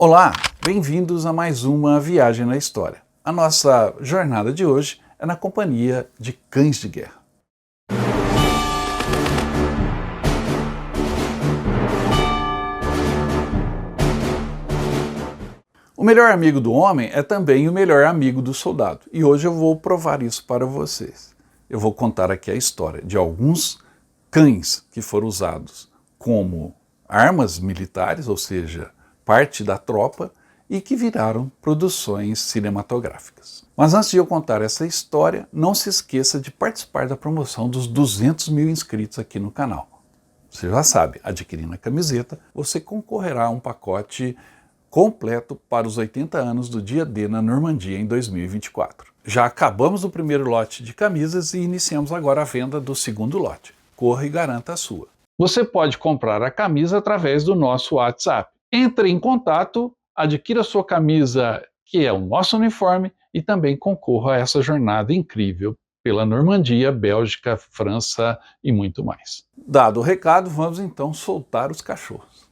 Olá, bem-vindos a mais uma viagem na história. A nossa jornada de hoje é na companhia de cães de guerra. O melhor amigo do homem é também o melhor amigo do soldado, e hoje eu vou provar isso para vocês. Eu vou contar aqui a história de alguns cães que foram usados como armas militares, ou seja, parte da tropa, e que viraram produções cinematográficas. Mas antes de eu contar essa história, não se esqueça de participar da promoção dos 200 mil inscritos aqui no canal. Você já sabe, adquirindo a camiseta, você concorrerá a um pacote completo para os 80 anos do Dia D na Normandia em 2024. Já acabamos o primeiro lote de camisas e iniciamos agora a venda do segundo lote. Corra e garanta a sua. Você pode comprar a camisa através do nosso WhatsApp. Entre em contato, adquira sua camisa, que é o nosso uniforme, e também concorra a essa jornada incrível pela Normandia, Bélgica, França e muito mais. Dado o recado, vamos então soltar os cachorros.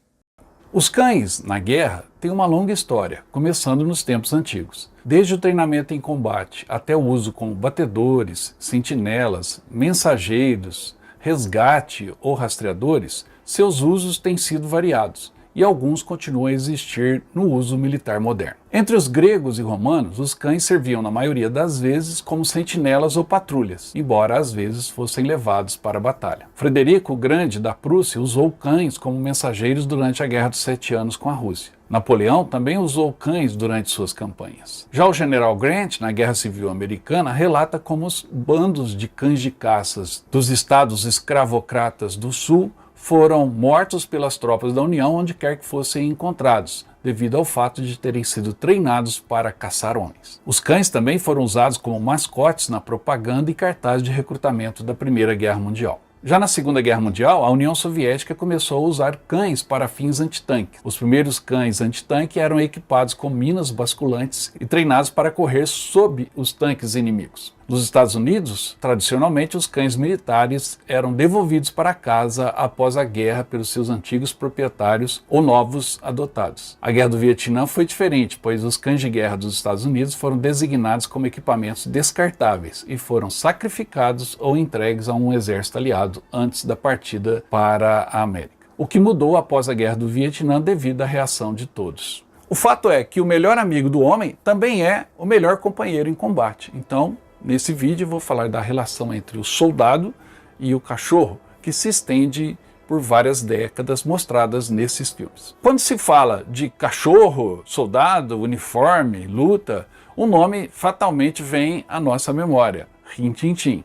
Os cães, na guerra, têm uma longa história, começando nos tempos antigos. Desde o treinamento em combate até o uso como batedores, sentinelas, mensageiros, resgate ou rastreadores, seus usos têm sido variados, e alguns continuam a existir no uso militar moderno. Entre os gregos e romanos, os cães serviam na maioria das vezes como sentinelas ou patrulhas, embora às vezes fossem levados para a batalha. Frederico o Grande da Prússia usou cães como mensageiros durante a Guerra dos 7 Anos com a Rússia. Napoleão também usou cães durante suas campanhas. Já o general Grant, na Guerra Civil Americana, relata como os bandos de cães de caças dos estados escravocratas do Sul foram mortos pelas tropas da União onde quer que fossem encontrados, devido ao fato de terem sido treinados para caçar homens. Os cães também foram usados como mascotes na propaganda e cartaz de recrutamento da Primeira Guerra Mundial. Já na Segunda Guerra Mundial, a União Soviética começou a usar cães para fins antitanque. Os primeiros cães antitanque eram equipados com minas basculantes e treinados para correr sob os tanques inimigos. Nos Estados Unidos, tradicionalmente, os cães militares eram devolvidos para casa após a guerra pelos seus antigos proprietários ou novos adotados. A Guerra do Vietnã foi diferente, pois os cães de guerra dos Estados Unidos foram designados como equipamentos descartáveis e foram sacrificados ou entregues a um exército aliado antes da partida para a América. O que mudou após a Guerra do Vietnã devido à reação de todos. O fato é que o melhor amigo do homem também é o melhor companheiro em combate. Então, nesse vídeo eu vou falar da relação entre o soldado e o cachorro, que se estende por várias décadas mostradas nesses filmes. Quando se fala de cachorro, soldado, uniforme, luta, o nome fatalmente vem à nossa memória: Rin Tin Tin.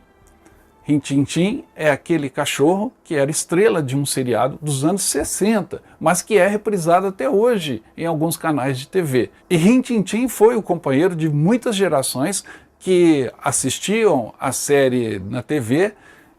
Rin Tin Tin é aquele cachorro que era estrela de um seriado dos anos 60, mas que é reprisado até hoje em alguns canais de TV. E Rin Tin Tin foi o companheiro de muitas gerações que assistiam a série na TV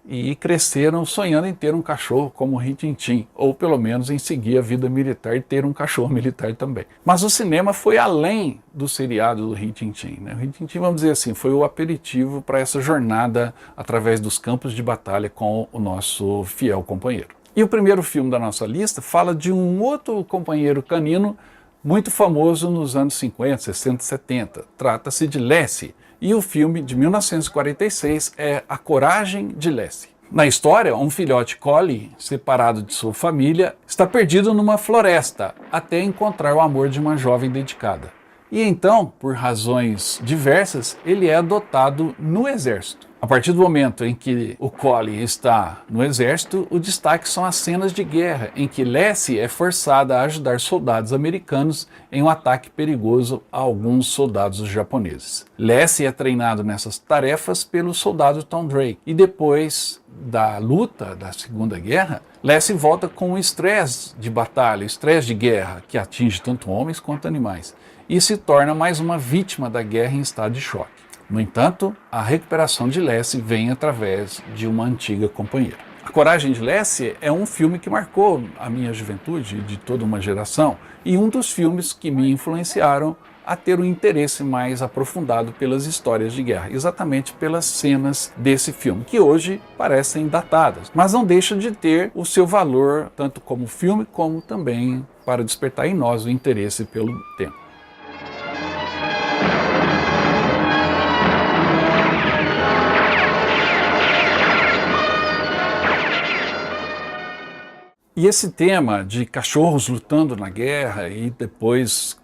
e cresceram sonhando em ter um cachorro como Rin Tin Tin, ou pelo menos em seguir a vida militar e ter um cachorro militar também. Mas o cinema foi além do seriado do Rin Tin Tin, né? O Rin Tin Tin, vamos dizer assim, foi o aperitivo para essa jornada através dos campos de batalha com o nosso fiel companheiro. E o primeiro filme da nossa lista fala de um outro companheiro canino muito famoso nos anos 50, 60, 70. Trata-se de Lassie. E o filme de 1946 é A Coragem de Lassie. Na história, um filhote collie, separado de sua família, está perdido numa floresta até encontrar o amor de uma jovem dedicada. E então, por razões diversas, ele é adotado no exército. A partir do momento em que o collie está no exército, o destaque são as cenas de guerra, em que Lassie é forçada a ajudar soldados americanos em um ataque perigoso a alguns soldados japoneses. Lassie é treinado nessas tarefas pelo soldado Tom Drake, e depois da luta da Segunda Guerra, Lassie volta com o estresse de batalha, estresse de guerra, que atinge tanto homens quanto animais, e se torna mais uma vítima da guerra em estado de choque. No entanto, a recuperação de Lassie vem através de uma antiga companheira. A Coragem de Lassie é um filme que marcou a minha juventude, de toda uma geração, e um dos filmes que me influenciaram a ter um interesse mais aprofundado pelas histórias de guerra, exatamente pelas cenas desse filme, que hoje parecem datadas, mas não deixa de ter o seu valor, tanto como filme, como também para despertar em nós o interesse pelo tema. E esse tema de cachorros lutando na guerra e depois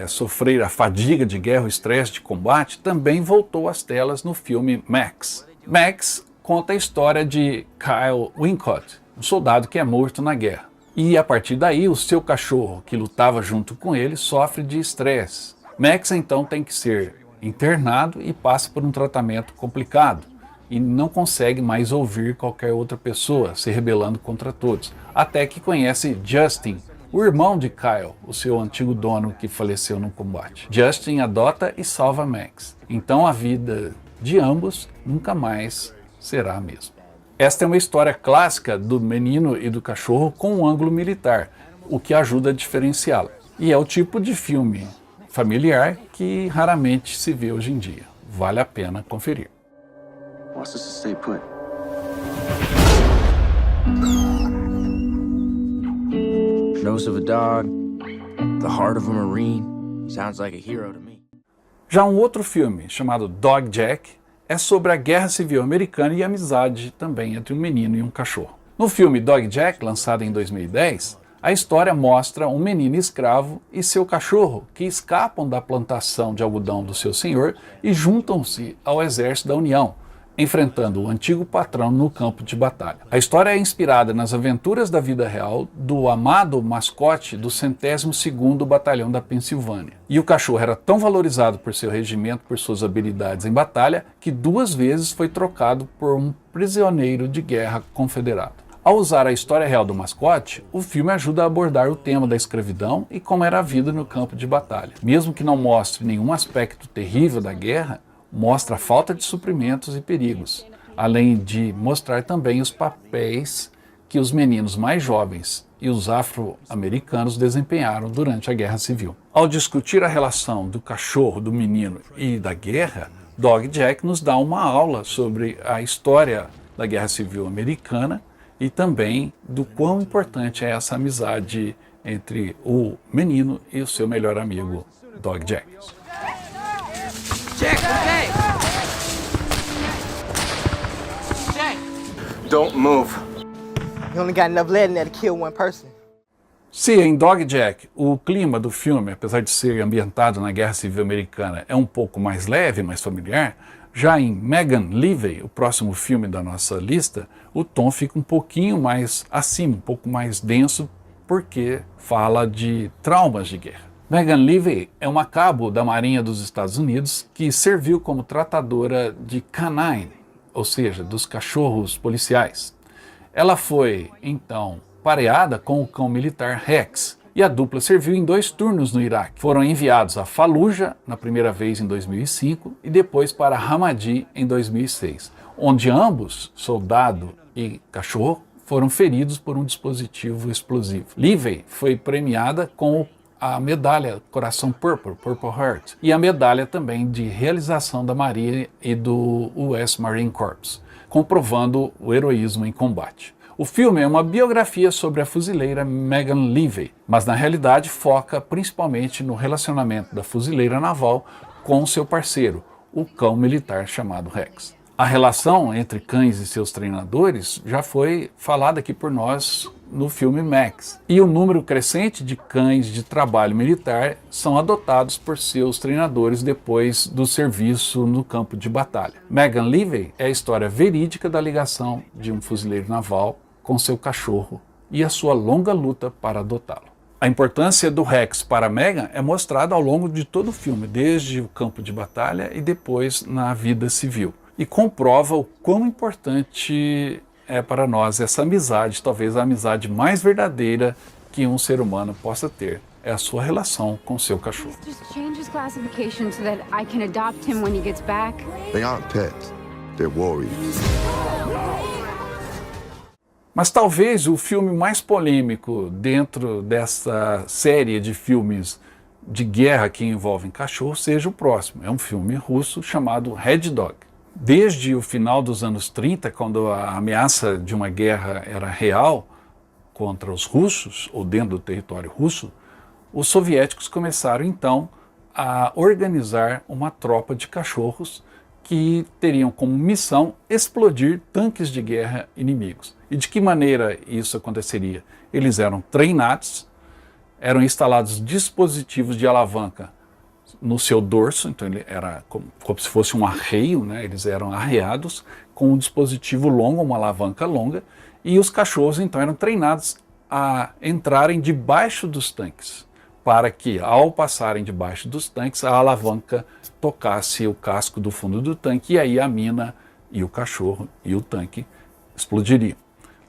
sofrer a fadiga de guerra, o estresse de combate, também voltou às telas no filme Max. Max conta a história de Kyle Wincott, um soldado que é morto na guerra. E a partir daí, o seu cachorro, que lutava junto com ele, sofre de estresse. Max então tem que ser internado e passa por um tratamento complicado. E não consegue mais ouvir qualquer outra pessoa, se rebelando contra todos. Até que conhece Justin, o irmão de Kyle, o seu antigo dono que faleceu no combate. Justin adota e salva Max. Então a vida de ambos nunca mais será a mesma. Esta é uma história clássica do menino e do cachorro com um ângulo militar, o que ajuda a diferenciá-la. E é o tipo de filme familiar que raramente se vê hoje em dia. Vale a pena conferir. Wants us to stay put. Nose of a dog, the heart of a Marine. Sounds like a hero to me. Já um outro filme, chamado Dog Jack, é sobre a Guerra Civil Americana e a amizade também entre um menino e um cachorro. No filme Dog Jack, lançado em 2010, a história mostra um menino escravo e seu cachorro que escapam da plantação de algodão do seu senhor e juntam-se ao exército da União, enfrentando o antigo patrão no campo de batalha. A história é inspirada nas aventuras da vida real do amado mascote do 102º Batalhão da Pensilvânia. E o cachorro era tão valorizado por seu regimento, por suas habilidades em batalha, que 2 vezes foi trocado por um prisioneiro de guerra confederado. Ao usar a história real do mascote, o filme ajuda a abordar o tema da escravidão e como era a vida no campo de batalha. Mesmo que não mostre nenhum aspecto terrível da guerra, mostra a falta de suprimentos e perigos, além de mostrar também os papéis que os meninos mais jovens e os afro-americanos desempenharam durante a Guerra Civil. Ao discutir a relação do cachorro, do menino e da guerra, Dog Jack nos dá uma aula sobre a história da Guerra Civil Americana e também do quão importante é essa amizade entre o menino e o seu melhor amigo, Dog Jack. Jack, okay. Jack. Don't move. You only got enough lead in there to kill one person. Se em Dog Jack o clima do filme, apesar de ser ambientado na Guerra Civil Americana, é um pouco mais leve, mais familiar, já em Megan Lively, o próximo filme da nossa lista, o tom fica um pouquinho mais acima, um pouco mais denso, porque fala de traumas de guerra. Megan Lively é uma cabo da Marinha dos Estados Unidos que serviu como tratadora de canine, ou seja, dos cachorros policiais. Ela foi, então, pareada com o cão militar Rex, e a dupla serviu em 2 turnos no Iraque. Foram enviados a Fallujah, na primeira vez em 2005, e depois para Ramadi em 2006, onde ambos, soldado e cachorro, foram feridos por um dispositivo explosivo. Lively foi premiada com a medalha Coração Purple, Purple Heart, e a medalha também de realização da Marinha e do US Marine Corps, comprovando o heroísmo em combate. O filme é uma biografia sobre a fuzileira Megan Lively, mas na realidade foca principalmente no relacionamento da fuzileira naval com seu parceiro, o cão militar chamado Rex. A relação entre cães e seus treinadores já foi falada aqui por nós no filme Max. E o número crescente de cães de trabalho militar são adotados por seus treinadores depois do serviço no campo de batalha. Megan Lively é a história verídica da ligação de um fuzileiro naval com seu cachorro e a sua longa luta para adotá-lo. A importância do Rex para Megan é mostrada ao longo de todo o filme, desde o campo de batalha e depois na vida civil. E comprova o quão importante é para nós essa amizade, talvez a amizade mais verdadeira que um ser humano possa ter. É a sua relação com seu cachorro. They aren't pets, they're warriors. Mas talvez o filme mais polêmico dentro dessa série de filmes de guerra que envolve cachorro seja o próximo. É um filme russo chamado Red Dog. Desde o final dos anos 30, quando a ameaça de uma guerra era real contra os russos, ou dentro do território russo, os soviéticos começaram então a organizar uma tropa de cachorros que teriam como missão explodir tanques de guerra inimigos. E de que maneira isso aconteceria? Eles eram treinados, eram instalados dispositivos de alavanca no seu dorso, então ele era como se fosse um arreio, né? Eles eram arreados com um dispositivo longo, uma alavanca longa, e os cachorros então eram treinados a entrarem debaixo dos tanques, para que ao passarem debaixo dos tanques a alavanca tocasse o casco do fundo do tanque e aí a mina e o cachorro e o tanque explodiriam.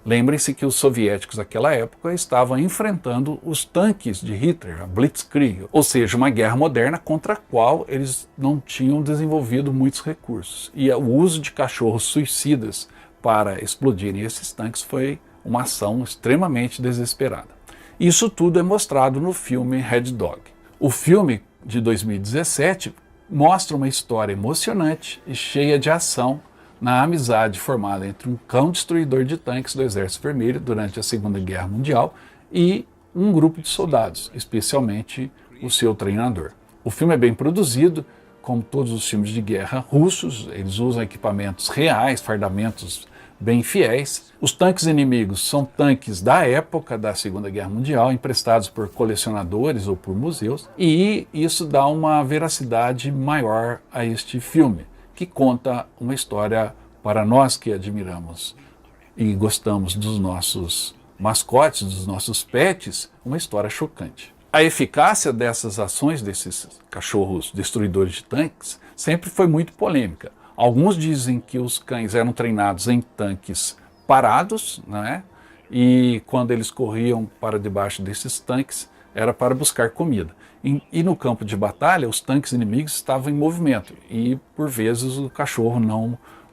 Lembrem-se que os soviéticos naquela época estavam enfrentando os tanques de Hitler, a Blitzkrieg, ou seja, uma guerra moderna contra a qual eles não tinham desenvolvido muitos recursos. E o uso de cachorros suicidas para explodirem esses tanques foi uma ação extremamente desesperada. Isso tudo é mostrado no filme Red Dog. O filme de 2017 mostra uma história emocionante e cheia de ação na amizade formada entre um cão destruidor de tanques do Exército Vermelho durante a Segunda Guerra Mundial e um grupo de soldados, especialmente o seu treinador. O filme é bem produzido, como todos os filmes de guerra russos, eles usam equipamentos reais, fardamentos bem fiéis. Os tanques inimigos são tanques da época da Segunda Guerra Mundial, emprestados por colecionadores ou por museus, e isso dá uma veracidade maior a este filme, que conta uma história para nós que admiramos e gostamos dos nossos mascotes, dos nossos pets, uma história chocante. A eficácia dessas ações desses cachorros destruidores de tanques sempre foi muito polêmica. Alguns dizem que os cães eram treinados em tanques parados, né? E quando eles corriam para debaixo desses tanques era para buscar comida. E no campo de batalha, os tanques inimigos estavam em movimento e, por vezes, o cachorro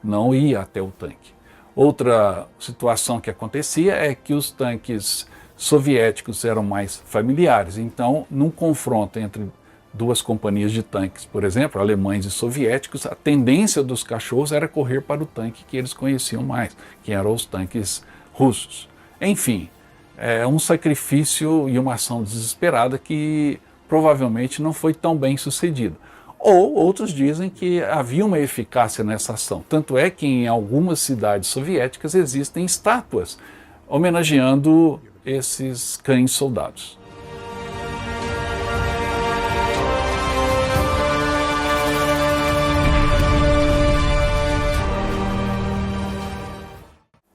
não ia até o tanque. Outra situação que acontecia é que os tanques soviéticos eram mais familiares. Então, num confronto entre duas companhias de tanques, por exemplo, alemães e soviéticos, a tendência dos cachorros era correr para o tanque que eles conheciam mais, que eram os tanques russos. Enfim, é um sacrifício e uma ação desesperada que provavelmente não foi tão bem sucedida. Ou outros dizem que havia uma eficácia nessa ação. Tanto é que em algumas cidades soviéticas existem estátuas homenageando esses cães soldados.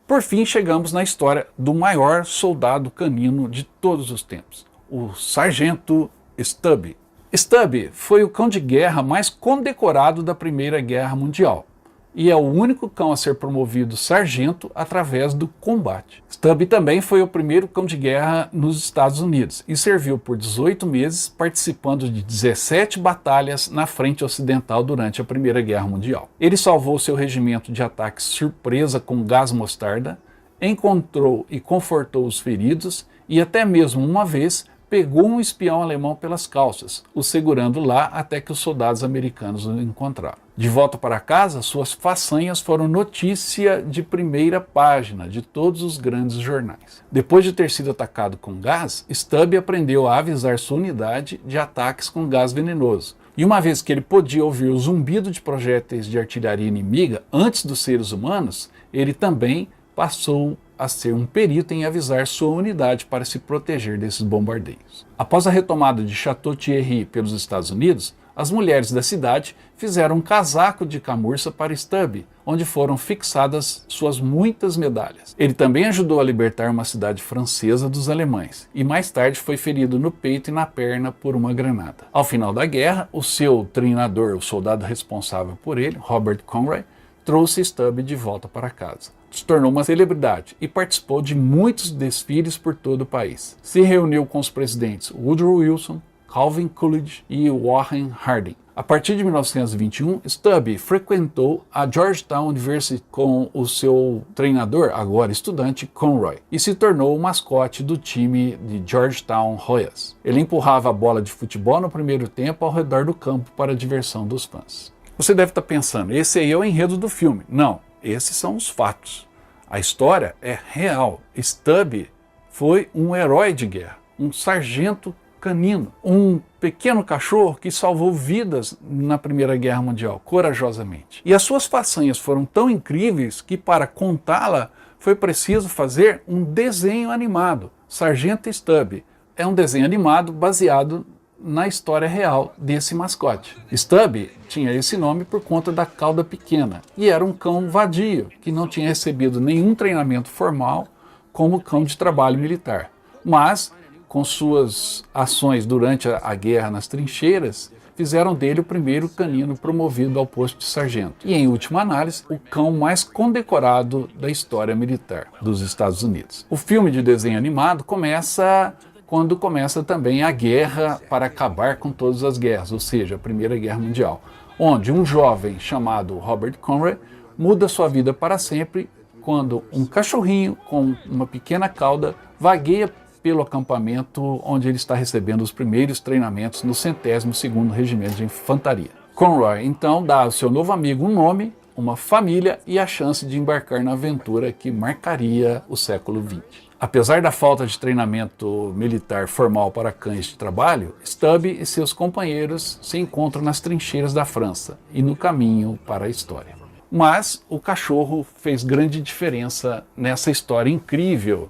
Por fim, chegamos na história do maior soldado canino de todos os tempos, o Sargento Stubby. Stubby foi o cão de guerra mais condecorado da Primeira Guerra Mundial e é o único cão a ser promovido sargento através do combate. Stubby também foi o primeiro cão de guerra nos Estados Unidos e serviu por 18 meses participando de 17 batalhas na frente ocidental durante a Primeira Guerra Mundial. Ele salvou seu regimento de ataques surpresa com gás mostarda, encontrou e confortou os feridos e até mesmo uma vez pegou um espião alemão pelas calças, o segurando lá até que os soldados americanos o encontraram. De volta para casa, suas façanhas foram notícia de primeira página de todos os grandes jornais. Depois de ter sido atacado com gás, Stubby aprendeu a avisar sua unidade de ataques com gás venenoso. E uma vez que ele podia ouvir o zumbido de projéteis de artilharia inimiga antes dos seres humanos, ele também passou a ser um perito em avisar sua unidade para se proteger desses bombardeios. Após a retomada de Chateau Thierry pelos Estados Unidos, as mulheres da cidade fizeram um casaco de camurça para Stubby, onde foram fixadas suas muitas medalhas. Ele também ajudou a libertar uma cidade francesa dos alemães, e mais tarde foi ferido no peito e na perna por uma granada. Ao final da guerra, o seu treinador, o soldado responsável por ele, Robert Conroy, trouxe Stubby de volta para casa. Se tornou uma celebridade e participou de muitos desfiles por todo o país. Se reuniu com os presidentes Woodrow Wilson, Calvin Coolidge e Warren Harding, A partir de 1921, Stubbe frequentou a Georgetown University com o seu treinador, agora estudante, Conroy, e se tornou o mascote do time de Georgetown Hoyas. Ele empurrava a bola de futebol no primeiro tempo ao redor do campo para a diversão dos fãs. Você deve estar pensando, esse aí é o enredo do filme. Não, esses são os fatos. A história é real. Stubbe foi um herói de guerra, um sargento canino, um pequeno cachorro que salvou vidas na Primeira Guerra Mundial, corajosamente. E as suas façanhas foram tão incríveis que, para contá-la, foi preciso fazer um desenho animado. Sargento Stubbe é um desenho animado baseado na história real desse mascote. Stubbe tinha esse nome por conta da cauda pequena e era um cão vadio, que não tinha recebido nenhum treinamento formal como cão de trabalho militar. Mas, com suas ações durante a guerra nas trincheiras, fizeram dele o primeiro canino promovido ao posto de sargento. E, em última análise, o cão mais condecorado da história militar dos Estados Unidos. O filme de desenho animado começa quando começa também a guerra para acabar com todas as guerras, ou seja, a Primeira Guerra Mundial, onde um jovem chamado Robert Conroy muda sua vida para sempre quando um cachorrinho com uma pequena cauda vagueia pelo acampamento onde ele está recebendo os primeiros treinamentos no 102º Regimento de Infantaria. Conroy, então, dá ao seu novo amigo um nome, uma família e a chance de embarcar na aventura que marcaria o século XX. Apesar da falta de treinamento militar formal para cães de trabalho, Stubbe e seus companheiros se encontram nas trincheiras da França e no caminho para a história. Mas o cachorro fez grande diferença nessa história incrível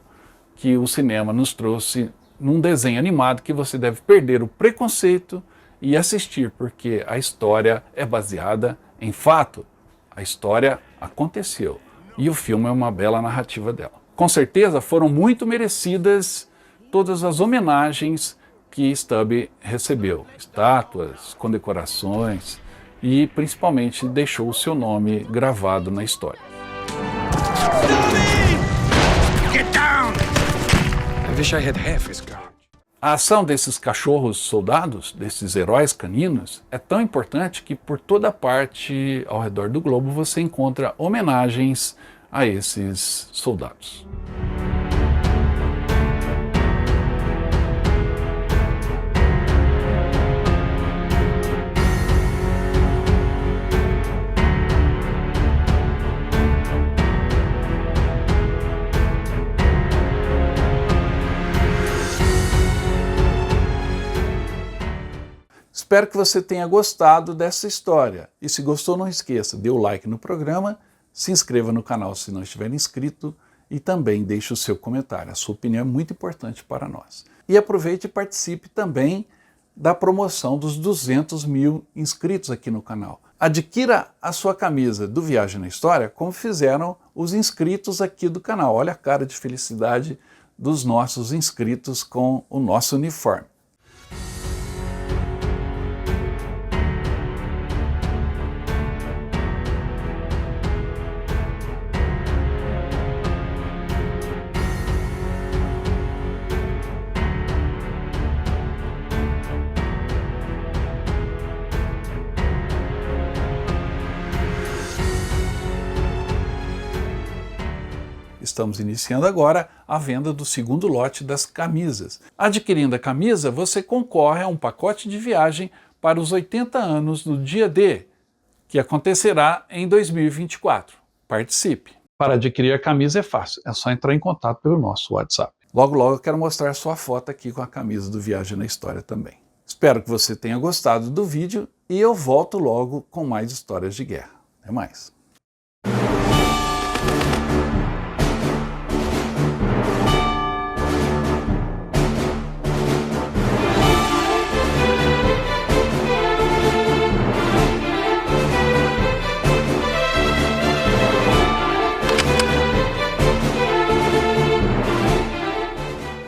que o cinema nos trouxe num desenho animado que você deve perder o preconceito e assistir, porque a história é baseada em fato. A história aconteceu e o filme é uma bela narrativa dela. Com certeza foram muito merecidas todas as homenagens que Stubbe recebeu, estátuas, condecorações e principalmente deixou o seu nome gravado na história. Get down! I wish I had half his courage. A ação desses cachorros soldados, desses heróis caninos, é tão importante que por toda parte ao redor do globo você encontra homenagens a esses soldados. Espero que você tenha gostado dessa história. E se gostou, não esqueça, dê o like no programa, se inscreva no canal se não estiver inscrito e também deixe o seu comentário. A sua opinião é muito importante para nós. E aproveite e participe também da promoção dos 200 mil inscritos aqui no canal. Adquira a sua camisa do Viagem na História como fizeram os inscritos aqui do canal. Olha a cara de felicidade dos nossos inscritos com o nosso uniforme. Estamos iniciando agora a venda do segundo lote das camisas. Adquirindo a camisa, você concorre a um pacote de viagem para os 80 anos do Dia D, que acontecerá em 2024. Participe! Para adquirir a camisa é fácil, é só entrar em contato pelo nosso WhatsApp. Logo, logo eu quero mostrar sua foto aqui com a camisa do Viagem na História também. Espero que você tenha gostado do vídeo e eu volto logo com mais histórias de guerra. Até mais!